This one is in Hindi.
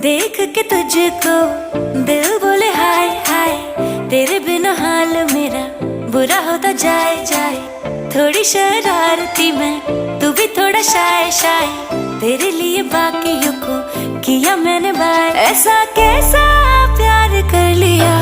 देख के तुझको दिल बोले हाय हाय, तेरे बिना हाल मेरा बुरा होता जाए जाए। थोड़ी शरारती मैं, तू भी थोड़ा शाय शाय, तेरे लिए बाकियों को किया मैंने बाय। ऐसा कैसा प्यार कर लिया